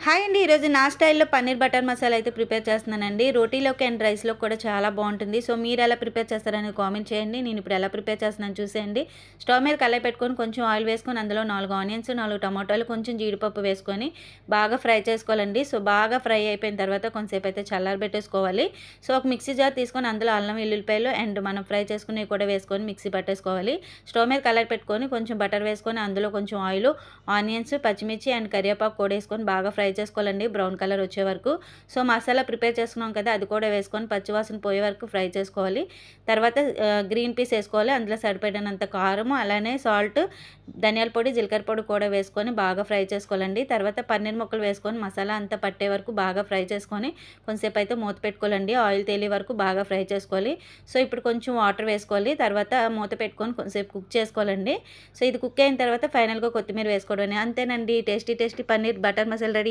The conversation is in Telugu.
హాయ్ అండి. ఈరోజు నా స్టైల్‌లో పన్నీర్ బటర్ మసాలా అయితే ప్రిపేర్ చేస్తున్నానండి. రోటీలోకి అండ్ రైస్‌లోకి కూడా చాలా బాగుంటుంది. సో, మీరు ఎలా ప్రిపేర్ చేస్తారనేది కామెంట్ చేయండి. నేను ఇప్పుడు ఎలా ప్రిపేర్ చేస్తున్నానో చూసేయండి. స్టవ్ మీద కళాయి పెట్టుకొని కొంచెం ఆయిల్ వేసుకొని అందులో 4 ఆనియన్స్, 4 టమాటాలు, కొంచెం జీడిపప్పు వేసుకొని బాగా ఫ్రై చేసుకోవాలండి. సో, బాగా ఫ్రై అయిపోయిన తర్వాత కొంతసేపు అయితే చల్లారబెట్టేసుకోవాలి. సో, ఒక మిక్సీ జార్ తీసుకొని అందులో అల్లం వెల్లుల్లిపాయలు అండ్ మనం ఫ్రై చేసుకునేవి కూడా వేసుకొని మిక్సీ పట్టేసుకోవాలి. స్టవ్ మీద కళాయి పెట్టుకొని కొంచెం బటర్ వేసుకొని అందులో కొంచెం ఆయిల్, ఆనియన్స్, పచ్చిమిర్చి అండ్ కరివేపాకు కూడా వేసుకొని బాగా ఫ్రై చేసుకోవాలండి బ్రౌన్ కలర్ వచ్చే వరకు. సో, మసాలా ప్రిపేర్ చేసుకున్నాం కదా, అది కూడా వేసుకొని పచ్చివాసన పోయే వరకు ఫ్రై చేసుకోవాలి. తర్వాత గ్రీన్ పీస్ వేసుకోవాలి. అందులో సరిపడినంత కారం, అలానే సాల్ట్, ధనియాల పొడి, జీలకర్ర పొడి కూడా వేసుకొని బాగా ఫ్రై చేసుకోవాలండి. తర్వాత పన్నీర్ ముక్కలు వేసుకొని మసాలా అంతా పట్టే వరకు బాగా ఫ్రై చేసుకొని కొంచెంసేపు అయితే మూత పెట్టుకోవాలండి. ఆయిల్ తేలే వరకు బాగా ఫ్రై చేసుకోవాలి. సో, ఇప్పుడు కొంచెం వాటర్ వేసుకోవాలి. తర్వాత మూత పెట్టుకొని కొంచెంసేపు కుక్ చేసుకోవాలండి. సో, ఇది కుక్ అయిన తర్వాత ఫైనల్గా కొత్తిమీర వేసుకోవడం. అంతేనండి, tasty tasty paneer butter masala ready.